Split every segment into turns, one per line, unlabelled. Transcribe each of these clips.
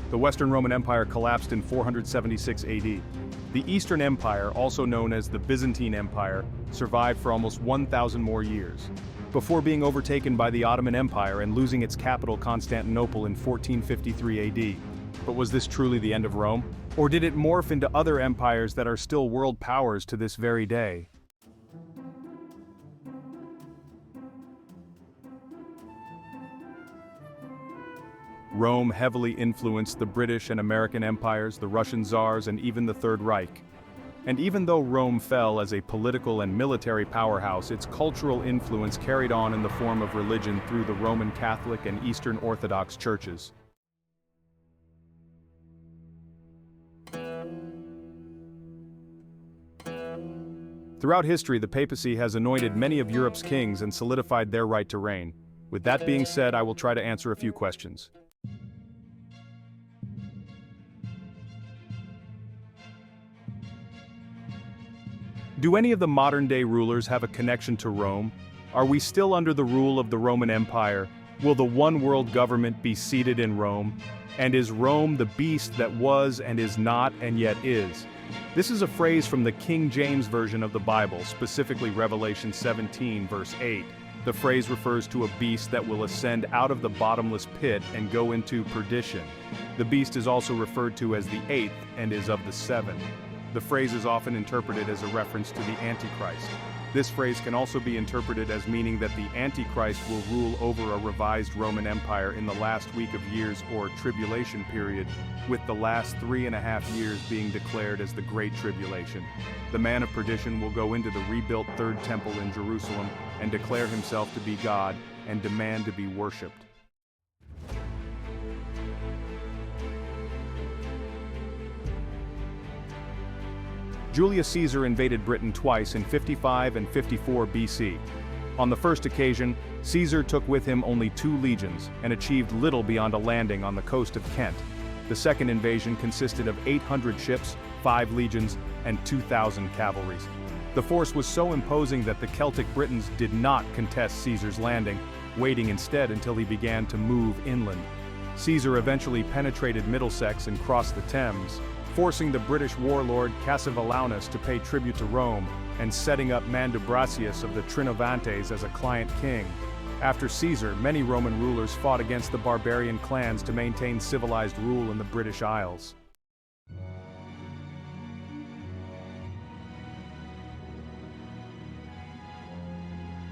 The Western Roman Empire collapsed in 476 AD. The Eastern Empire, also known as the Byzantine Empire, survived for almost 1,000 more years, before being overtaken by the Ottoman Empire and losing its capital Constantinople in 1453 AD. But was this truly the end of Rome? Or did it morph into other empires that are still world powers to this very day? Rome heavily influenced the British and American empires, the Russian czars, and even the Third Reich. And even though Rome fell as a political and military powerhouse, its cultural influence carried on in the form of religion through the Roman Catholic and Eastern Orthodox churches. Throughout history, the papacy has anointed many of Europe's kings and solidified their right to reign. With that being said, I will try to answer a few questions. Do any of the modern-day rulers have a connection to Rome? Are we still under the rule of the Roman Empire? Will the one world government be seated in Rome? And is Rome the beast that was and is not and yet is? This is a phrase from the King James Version of the Bible, specifically Revelation 17, verse 8. The phrase refers to a beast that will ascend out of the bottomless pit and go into perdition. The beast is also referred to as the eighth and is of the seven. The phrase is often interpreted as a reference to the Antichrist. This phrase can also be interpreted as meaning that the Antichrist will rule over a revised Roman Empire in the last week of years or tribulation period, with the last 3.5 years being declared as the Great Tribulation. The man of perdition will go into the rebuilt Third Temple in Jerusalem and declare himself to be God and demand to be worshipped. Julius Caesar invaded Britain twice in 55 and 54 BC. On the first occasion, Caesar took with him only 2 legions and achieved little beyond a landing on the coast of Kent. The second invasion consisted of 800 ships, 5 legions, and 2,000 cavalry. The force was so imposing that the Celtic Britons did not contest Caesar's landing, waiting instead until he began to move inland. Caesar eventually penetrated Middlesex and crossed the Thames, forcing the British warlord Cassivelaunus to pay tribute to Rome and setting up Mandubracius of the Trinovantes as a client king. After Caesar, many Roman rulers fought against the barbarian clans to maintain civilized rule in the British Isles.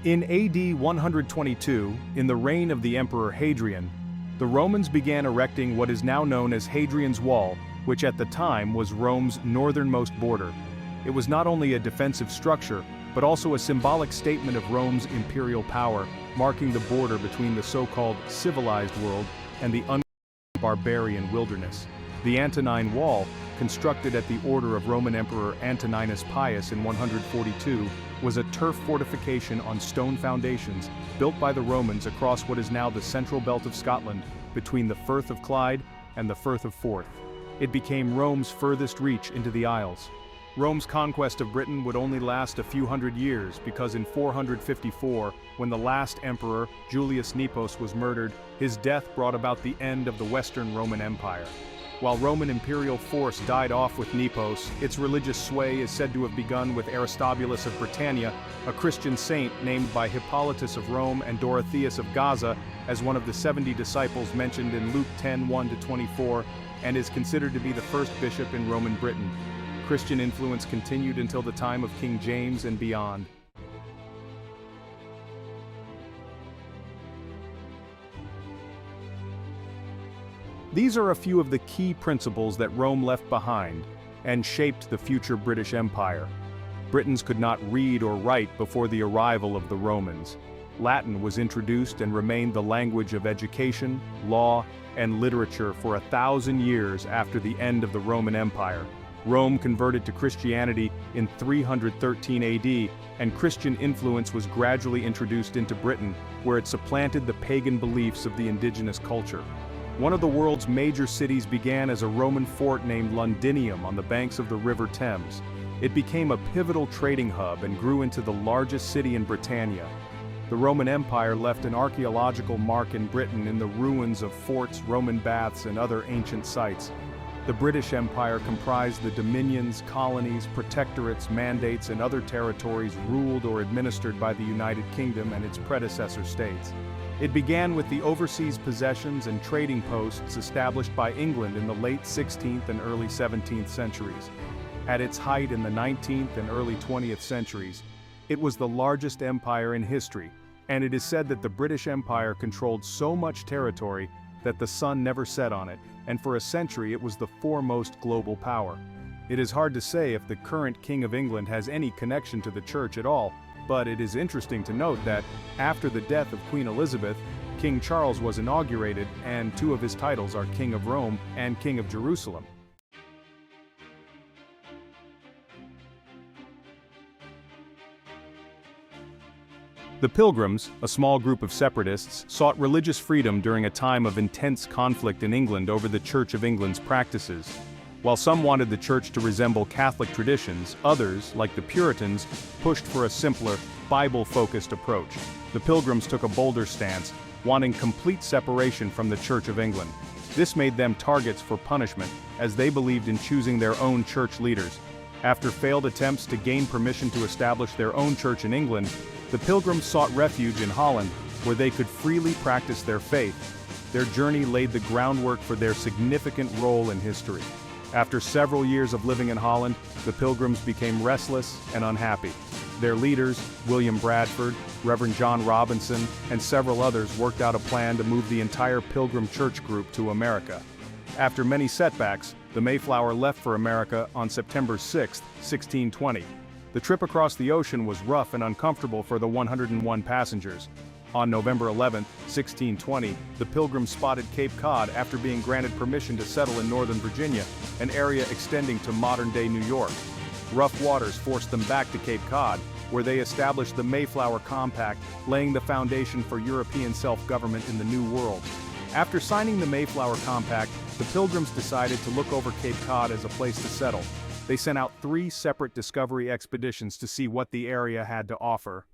In AD 122, in the reign of the Emperor Hadrian, the Romans began erecting what is now known as Hadrian's Wall, which at the time was Rome's northernmost border. It was not only a defensive structure, but also a symbolic statement of Rome's imperial power, marking the border between the so-called civilized world and the barbarian wilderness. The Antonine Wall, constructed at the order of Roman Emperor Antoninus Pius in 142, was a turf fortification on stone foundations built by the Romans across what is now the central belt of Scotland, between the Firth of Clyde and the Firth of Forth. It became Rome's furthest reach into the Isles. Rome's conquest of Britain would only last a few hundred years because in 454, when the last emperor, Julius Nepos, was murdered, his death brought about the end of the Western Roman Empire. While Roman imperial force died off with Nepos, its religious sway is said to have begun with Aristobulus of Britannia, a Christian saint named by Hippolytus of Rome and Dorotheus of Gaza as one of the 70 disciples mentioned in Luke 10:1-24, and is considered to be the first bishop in Roman Britain. Christian influence continued until the time of King James and beyond. These are a few of the key principles that Rome left behind and shaped the future British Empire. Britons could not read or write before the arrival of the Romans. Latin was introduced and remained the language of education, law, and literature for 1,000 years after the end of the Roman Empire. Rome converted to Christianity in 313 AD, and Christian influence was gradually introduced into Britain, where it supplanted the pagan beliefs of the indigenous culture. One of the world's major cities began as a Roman fort named Londinium on the banks of the River Thames. It became a pivotal trading hub and grew into the largest city in Britannia. The Roman Empire left an archaeological mark in Britain in the ruins of forts, Roman baths, and other ancient sites. The British Empire comprised the dominions, colonies, protectorates, mandates, and other territories ruled or administered by the United Kingdom and its predecessor states. It began with the overseas possessions and trading posts established by England in the late 16th and early 17th centuries. At its height in the 19th and early 20th centuries, it was the largest empire in history, and it is said that the British Empire controlled so much territory that the sun never set on it, and for a century it was the foremost global power. It is hard to say if the current King of England has any connection to the Church at all, but it is interesting to note that, after the death of Queen Elizabeth, King Charles was inaugurated, and two of his titles are King of Rome and King of Jerusalem. The Pilgrims, a small group of separatists, sought religious freedom during a time of intense conflict in England over the Church of England's practices. While some wanted the Church to resemble Catholic traditions, others, like the Puritans, pushed for a simpler, Bible-focused approach. The Pilgrims took a bolder stance, wanting complete separation from the Church of England. This made them targets for punishment, as they believed in choosing their own church leaders. After failed attempts to gain permission to establish their own church in England, the Pilgrims sought refuge in Holland, where they could freely practice their faith. Their journey laid the groundwork for their significant role in history. After several years of living in Holland, the Pilgrims became restless and unhappy. Their leaders, William Bradford, Reverend John Robinson, and several others worked out a plan to move the entire Pilgrim Church group to America. After many setbacks, the Mayflower left for America on September 6, 1620. The trip across the ocean was rough and uncomfortable for the 101 passengers. On November 11, 1620, the Pilgrims spotted Cape Cod after being granted permission to settle in northern Virginia, an area extending to modern-day New York. Rough waters forced them back to Cape Cod, where they established the Mayflower Compact, laying the foundation for European self-government in the New World. After signing the Mayflower Compact, the Pilgrims decided to look over Cape Cod as a place to settle. They sent out 3 separate discovery expeditions to see what the area had to offer.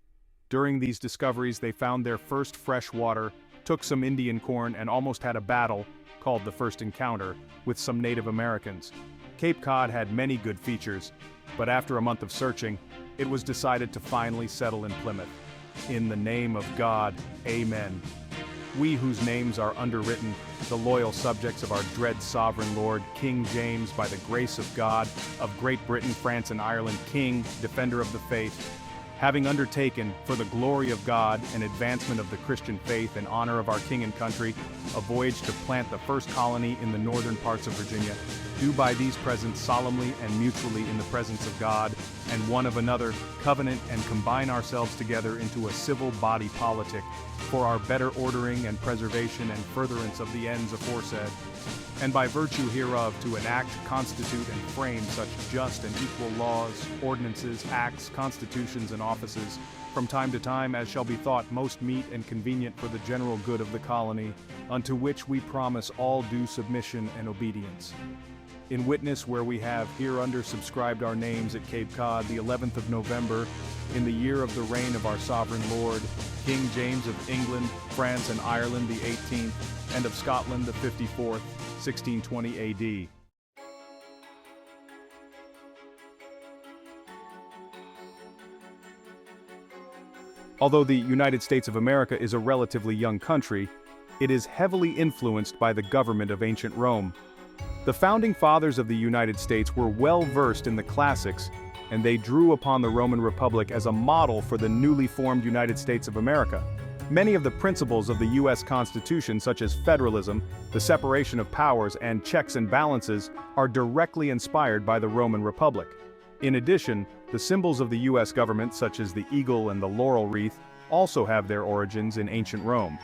During these discoveries, they found their first fresh water, took some Indian corn, and almost had a battle, called the First Encounter, with some Native Americans. Cape Cod had many good features, but after a month of searching, it was decided to finally settle in Plymouth. In the name of God, Amen. We whose names are underwritten, the loyal subjects of our dread sovereign Lord, King James, by the grace of God, of Great Britain, France, and Ireland, King, defender of the faith, having undertaken, for the glory of God and advancement of the Christian faith and honor of our King and country, a voyage to plant the first colony in the northern parts of Virginia, do by these presents solemnly and mutually in the presence of God and one of another covenant and combine ourselves together into a civil body politic for our better ordering and preservation and furtherance of the ends aforesaid, and by virtue hereof to enact, constitute, and frame such just and equal laws, ordinances, acts, constitutions, and offices, from time to time as shall be thought most meet and convenient for the general good of the colony, unto which we promise all due submission and obedience. In witness where we have hereunder subscribed our names at Cape Cod the 11th of November, in the year of the reign of our sovereign Lord, King James of England, France, and Ireland the 18th, and of Scotland the 54th, 1620 A.D. Although the United States of America is a relatively young country, it is heavily influenced by the government of ancient Rome. The founding fathers of the United States were well versed in the classics, and they drew upon the Roman Republic as a model for the newly formed United States of America. Many of the principles of the U.S. Constitution, such as federalism, the separation of powers, and checks and balances, are directly inspired by the Roman Republic. In addition, the symbols of the U.S. government, such as the eagle and the laurel wreath, also have their origins in ancient Rome.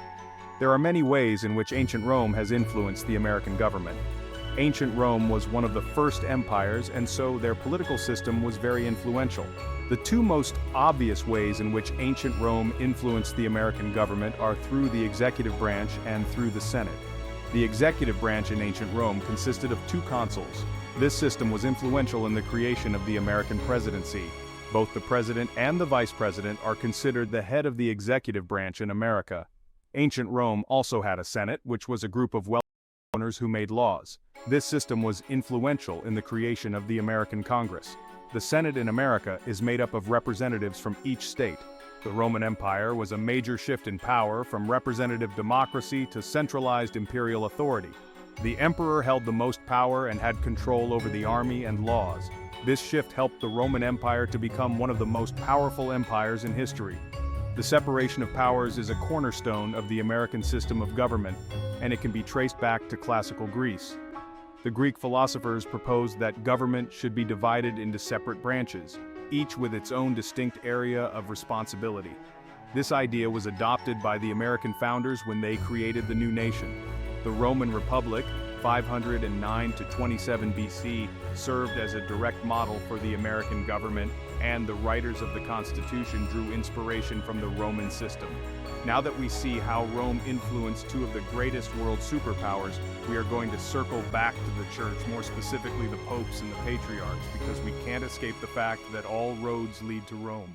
There are many ways in which ancient Rome has influenced the American government. Ancient Rome was one of the first empires, and so their political system was very influential. The two most obvious ways in which ancient Rome influenced the American government are through the executive branch and through the Senate. The executive branch in ancient Rome consisted of 2 consuls. This system was influential in the creation of the American presidency. Both the president and the vice president are considered the head of the executive branch in America. Ancient Rome also had a Senate, which was a group of wealthy owners who made laws. This system was influential in the creation of the American Congress. The Senate in America is made up of representatives from each state. The Roman Empire was a major shift in power from representative democracy to centralized imperial authority. The emperor held the most power and had control over the army and laws. This shift helped the Roman Empire to become one of the most powerful empires in history. The separation of powers is a cornerstone of the American system of government, and it can be traced back to classical Greece. The Greek philosophers proposed that government should be divided into separate branches, each with its own distinct area of responsibility. This idea was adopted by the American founders when they created the new nation. The Roman Republic, 509 to 27 BC, served as a direct model for the American government, and the writers of the Constitution drew inspiration from the Roman system. Now that we see how Rome influenced two of the greatest world superpowers, we are going to circle back to the church, more specifically the popes and the patriarchs, because we can't escape the fact that all roads lead to Rome.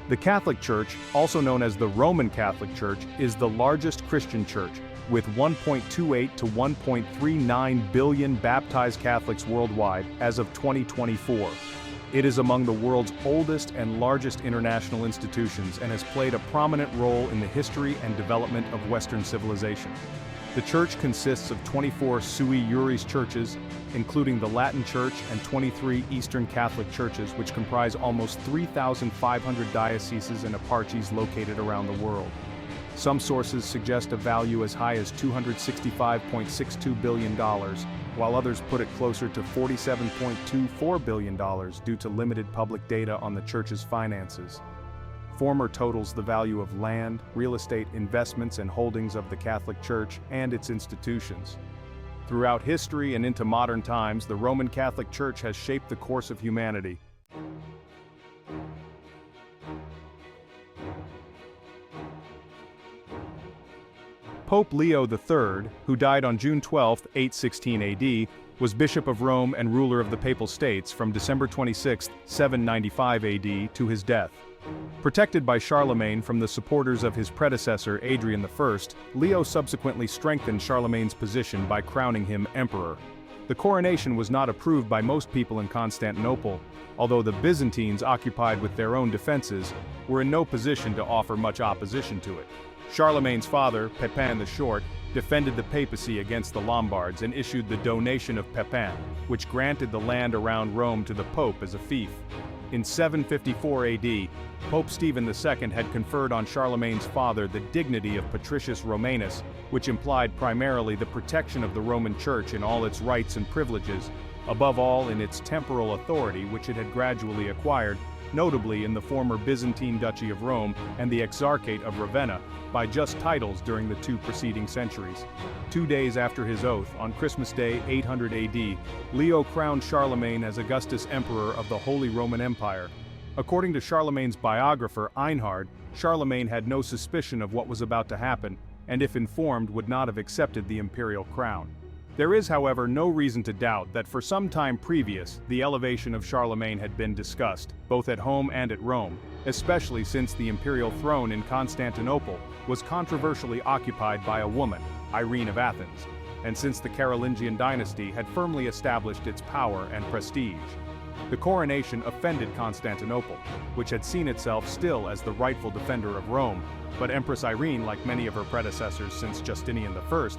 The Catholic Church, also known as the Roman Catholic Church, is the largest Christian church, with 1.28 to 1.39 billion baptized Catholics worldwide as of 2024. It is among the world's oldest and largest international institutions and has played a prominent role in the history and development of Western civilization. The church consists of 24 sui juris churches, including the Latin Church, and 23 Eastern Catholic churches, which comprise almost 3,500 dioceses and eparchies located around the world. Some sources suggest a value as high as $265.62 billion, while others put it closer to $47.24 billion due to limited public data on the church's finances. Former totals the value of land, real estate investments and holdings of the Catholic Church and its institutions. Throughout history and into modern times, the Roman Catholic Church has shaped the course of humanity. Pope Leo III, who died on June 12, 816 AD, was Bishop of Rome and ruler of the Papal States from December 26, 795 AD to his death. Protected by Charlemagne from the supporters of his predecessor Adrian I, Leo subsequently strengthened Charlemagne's position by crowning him emperor. The coronation was not approved by most people in Constantinople, although the Byzantines, occupied with their own defenses, were in no position to offer much opposition to it. Charlemagne's father, Pepin the Short, defended the papacy against the Lombards and issued the Donation of Pepin, which granted the land around Rome to the Pope as a fief. In 754 AD, Pope Stephen II had conferred on Charlemagne's father the dignity of Patricius Romanus, which implied primarily the protection of the Roman Church in all its rights and privileges, above all in its temporal authority which it had gradually acquired, notably in the former Byzantine Duchy of Rome and the Exarchate of Ravenna, by just titles during the two preceding centuries. 2 days after his oath, on Christmas Day 800 AD, Leo crowned Charlemagne as Augustus Emperor of the Holy Roman Empire. According to Charlemagne's biographer Einhard, Charlemagne had no suspicion of what was about to happen, and if informed would not have accepted the imperial crown. There is, however, no reason to doubt that for some time previous, the elevation of Charlemagne had been discussed, both at home and at Rome, especially since the imperial throne in Constantinople was controversially occupied by a woman, Irene of Athens, and since the Carolingian dynasty had firmly established its power and prestige. The coronation offended Constantinople, which had seen itself still as the rightful defender of Rome, but Empress Irene, like many of her predecessors since Justinian I,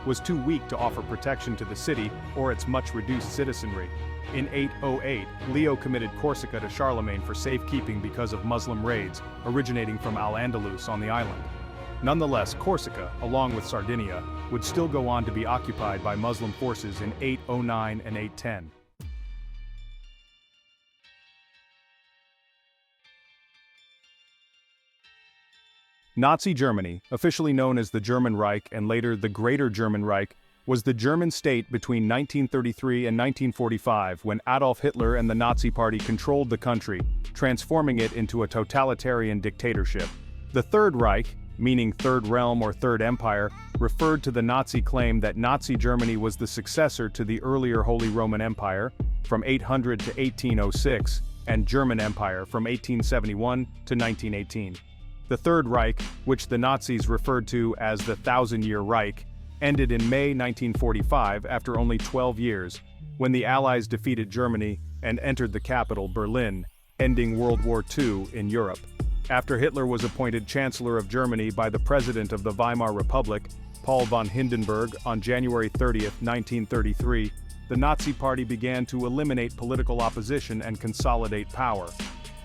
was too weak to offer protection to the city or its much reduced citizenry. In 808, Leo committed Corsica to Charlemagne for safekeeping because of Muslim raids originating from Al-Andalus on the island. Nonetheless, Corsica, along with Sardinia, would still go on to be occupied by Muslim forces in 809 and 810. Nazi Germany, officially known as the German Reich and later the Greater German Reich, was the German state between 1933 and 1945 when Adolf Hitler and the Nazi Party controlled the country, transforming it into a totalitarian dictatorship. The Third Reich, meaning Third Realm or Third Empire, referred to the Nazi claim that Nazi Germany was the successor to the earlier Holy Roman Empire, from 800 to 1806, and German Empire from 1871 to 1918. The Third Reich, which the Nazis referred to as the Thousand-Year Reich, ended in May 1945 after only 12 years, when the Allies defeated Germany and entered the capital, Berlin, ending World War II in Europe. After Hitler was appointed Chancellor of Germany by the President of the Weimar Republic, Paul von Hindenburg, on January 30, 1933, the Nazi Party began to eliminate political opposition and consolidate power.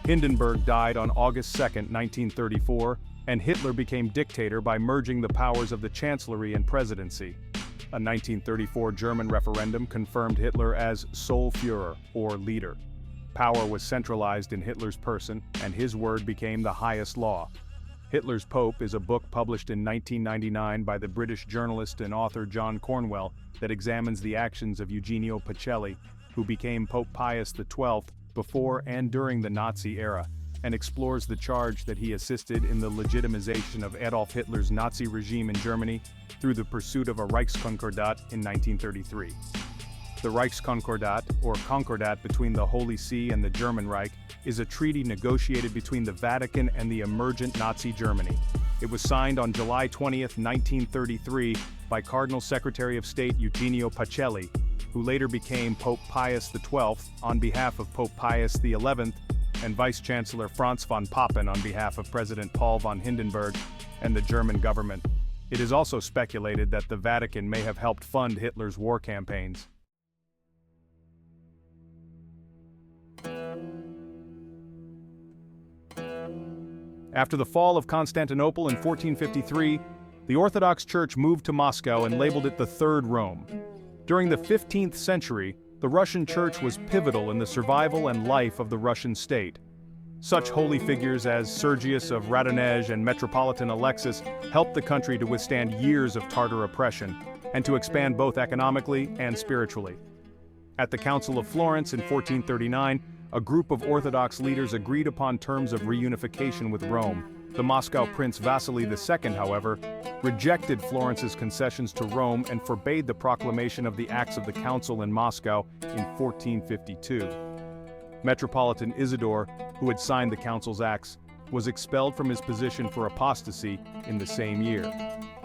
Hindenburg died on August 2, 1934, and Hitler became dictator by merging the powers of the Chancellery and Presidency. A 1934 German referendum confirmed Hitler as sole Führer, or leader. Power was centralized in Hitler's person, and his word became the highest law. Hitler's Pope is a book published in 1999 by the British journalist and author John Cornwell that examines the actions of Eugenio Pacelli, who became Pope Pius XII before and during the Nazi era, and explores the charge that he assisted in the legitimization of Adolf Hitler's Nazi regime in Germany through the pursuit of a Reichskonkordat in 1933. The Reichskonkordat, or Concordat between the Holy See and the German Reich, is a treaty negotiated between the Vatican and the emergent Nazi Germany. It was signed on July 20, 1933, by Cardinal Secretary of State Eugenio Pacelli, who later became Pope Pius XII on behalf of Pope Pius XI, and Vice-Chancellor Franz von Papen on behalf of President Paul von Hindenburg and the German government. It is also speculated that the Vatican may have helped fund Hitler's war campaigns. After the fall of Constantinople in 1453, the Orthodox Church moved to Moscow and labeled it the Third Rome. During the 15th century, the Russian Church was pivotal in the survival and life of the Russian state. Such holy figures as Sergius of Radonezh and Metropolitan Alexis helped the country to withstand years of Tatar oppression, and to expand both economically and spiritually. At the Council of Florence in 1439, a group of Orthodox leaders agreed upon terms of reunification with Rome. The Moscow Prince Vasily II, however, rejected Florence's concessions to Rome and forbade the proclamation of the Acts of the Council in Moscow in 1452. Metropolitan Isidore, who had signed the council's acts, was expelled from his position for apostasy in the same year.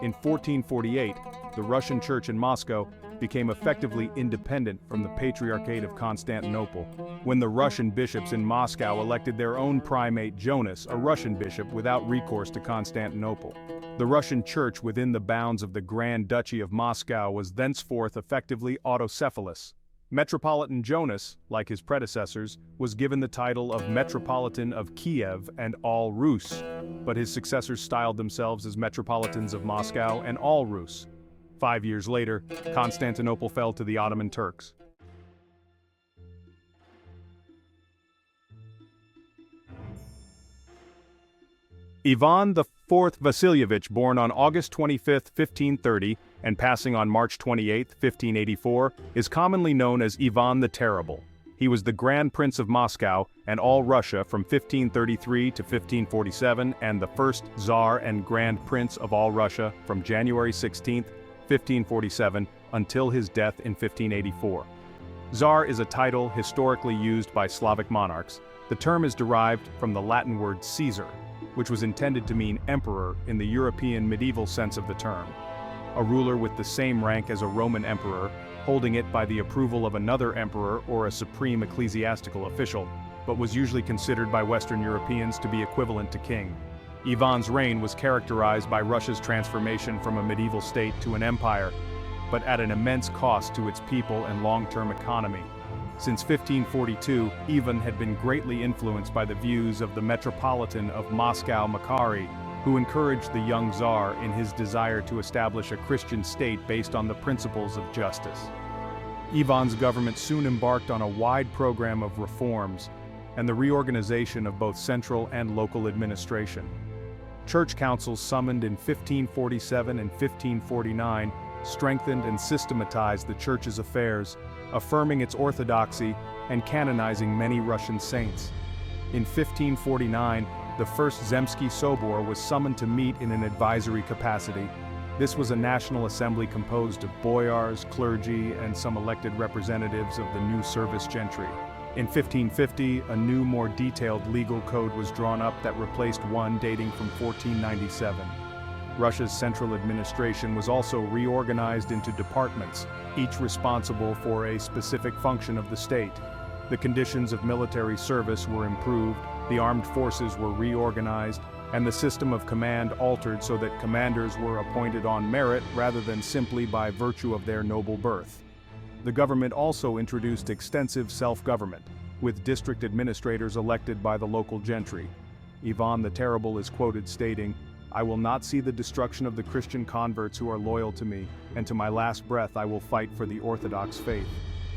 In 1448, the Russian Church in Moscow became effectively independent from the Patriarchate of Constantinople, when the Russian bishops in Moscow elected their own primate Jonas, a Russian bishop, without recourse to Constantinople. The Russian Church within the bounds of the Grand Duchy of Moscow was thenceforth effectively autocephalous. Metropolitan Jonas, like his predecessors, was given the title of Metropolitan of Kiev and All Rus, but his successors styled themselves as Metropolitans of Moscow and All Rus. 5 years later, Constantinople fell to the Ottoman Turks. Ivan IV Vasilievich, born on August 25, 1530, and passing on March 28, 1584, is commonly known as Ivan the Terrible. He was the Grand Prince of Moscow and all Russia from 1533 to 1547, and the first Tsar and Grand Prince of all Russia from January 16, 1547, until his death in 1584. Tsar is a title historically used by Slavic monarchs. The term is derived from the Latin word Caesar, which was intended to mean emperor in the European medieval sense of the term. A ruler with the same rank as a Roman emperor, holding it by the approval of another emperor or a supreme ecclesiastical official, but was usually considered by Western Europeans to be equivalent to king. Ivan's reign was characterized by Russia's transformation from a medieval state to an empire, but at an immense cost to its people and long-term economy. Since 1542, Ivan had been greatly influenced by the views of the Metropolitan of Moscow Makary, who encouraged the young Tsar in his desire to establish a Christian state based on the principles of justice. Ivan's government soon embarked on a wide program of reforms and the reorganization of both central and local administration. Church councils summoned in 1547 and 1549 strengthened and systematized the Church's affairs, affirming its orthodoxy and canonizing many Russian saints. In 1549, the First Zemsky Sobor was summoned to meet in an advisory capacity. This was a national assembly composed of boyars, clergy, and some elected representatives of the new service gentry. In 1550, a new, more detailed legal code was drawn up that replaced one dating from 1497. Russia's central administration was also reorganized into departments, each responsible for a specific function of the state. The conditions of military service were improved, the armed forces were reorganized, and the system of command altered so that commanders were appointed on merit rather than simply by virtue of their noble birth. The government also introduced extensive self-government, with district administrators elected by the local gentry. Ivan the Terrible is quoted stating, "I will not see the destruction of the Christian converts who are loyal to me, and to my last breath I will fight for the Orthodox faith."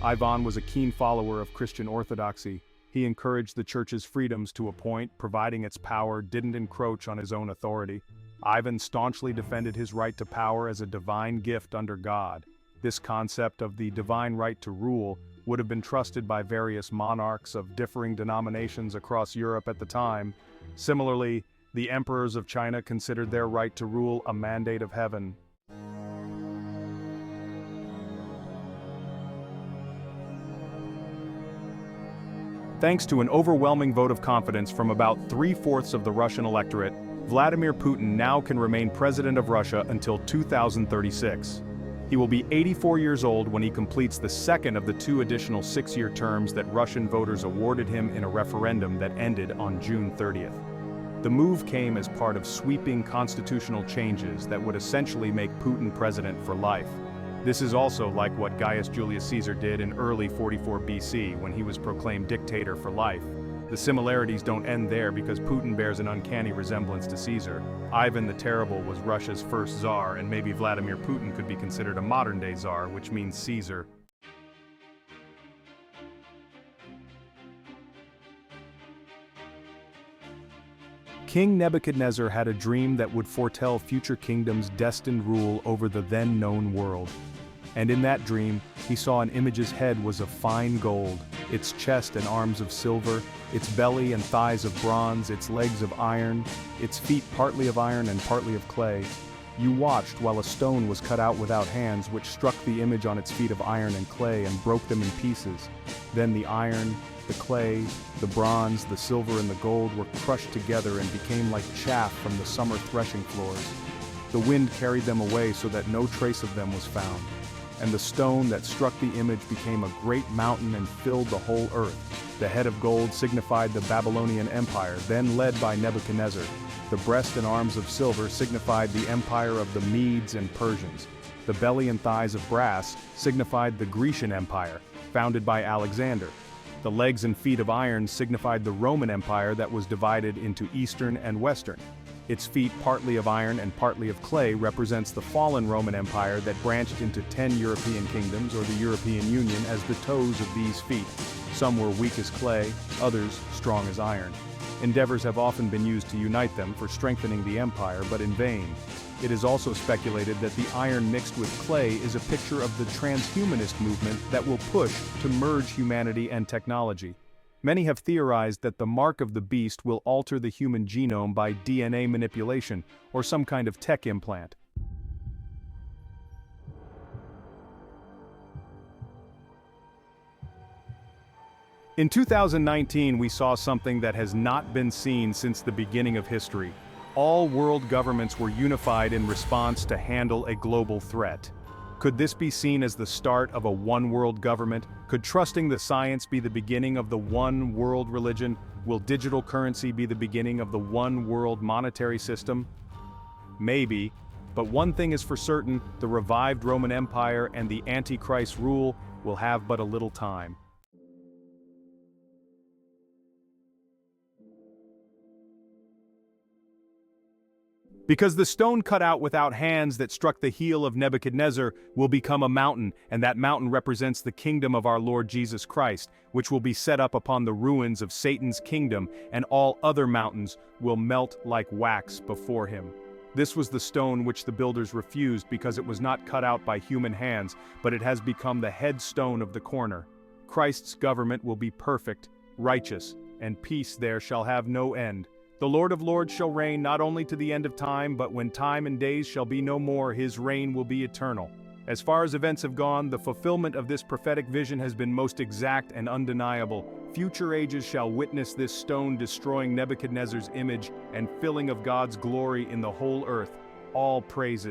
Ivan was a keen follower of Christian orthodoxy. He encouraged the church's freedoms to a point, providing its power didn't encroach on his own authority. Ivan staunchly defended his right to power as a divine gift under God. This concept of the divine right to rule would have been trusted by various monarchs of differing denominations across Europe at the time. Similarly, the emperors of China considered their right to rule a mandate of heaven. Thanks to an overwhelming vote of confidence from about 3/4 of the Russian electorate, Vladimir Putin now can remain president of Russia until 2036. He will be 84 years old when he completes the second of the 2 additional 6-year terms that Russian voters awarded him in a referendum that ended on June 30th. The move came as part of sweeping constitutional changes that would essentially make Putin president for life. This is also like what Gaius Julius Caesar did in early 44 BC when he was proclaimed dictator for life. The similarities don't end there because Putin bears an uncanny resemblance to Caesar. Ivan the Terrible was Russia's first Tsar, and maybe Vladimir Putin could be considered a modern-day Tsar, which means Caesar. King Nebuchadnezzar had a dream that would foretell future kingdoms' destined rule over the then-known world. And in that dream, he saw an image's head was of fine gold, its chest and arms of silver, its belly and thighs of bronze, its legs of iron, its feet partly of iron and partly of clay. You watched while a stone was cut out without hands, which struck the image on its feet of iron and clay and broke them in pieces. Then the iron, the clay, the bronze, the silver and the gold were crushed together and became like chaff from the summer threshing floors. The wind carried them away so that no trace of them was found. And the stone that struck the image became a great mountain and filled the whole earth. The head of gold signified the Babylonian Empire, then led by Nebuchadnezzar. The breast and arms of silver signified the empire of the Medes and Persians. The belly and thighs of brass signified the Grecian Empire, founded by Alexander. The legs and feet of iron signified the Roman Empire that was divided into Eastern and Western. Its feet, partly of iron and partly of clay, represents the fallen Roman Empire that branched into 10 European kingdoms or the European Union as the toes of these feet. Some were weak as clay, others strong as iron. Endeavors have often been used to unite them for strengthening the empire, but in vain. It is also speculated that the iron mixed with clay is a picture of the transhumanist movement that will push to merge humanity and technology. Many have theorized that the mark of the beast will alter the human genome by DNA manipulation or some kind of tech implant. In 2019, we saw something that has not been seen since the beginning of history. All world governments were unified in response to handle a global threat. Could this be seen as the start of a one-world government? Could trusting the science be the beginning of the one world religion? Will digital currency be the beginning of the one world monetary system? Maybe, but one thing is for certain, the revived Roman Empire and the Antichrist rule will have but a little time. Because the stone cut out without hands that struck the heel of Nebuchadnezzar will become a mountain, and that mountain represents the kingdom of our Lord Jesus Christ, which will be set up upon the ruins of Satan's kingdom, and all other mountains will melt like wax before him. This was the stone which the builders refused because it was not cut out by human hands, but it has become the headstone of the corner. Christ's government will be perfect, righteous, and peace there shall have no end. The Lord of Lords shall reign not only to the end of time, but when time and days shall be no more, his reign will be eternal. As far as events have gone, the fulfillment of this prophetic vision has been most exact and undeniable. Future ages shall witness this stone destroying Nebuchadnezzar's image and filling of God's glory in the whole earth. All praises.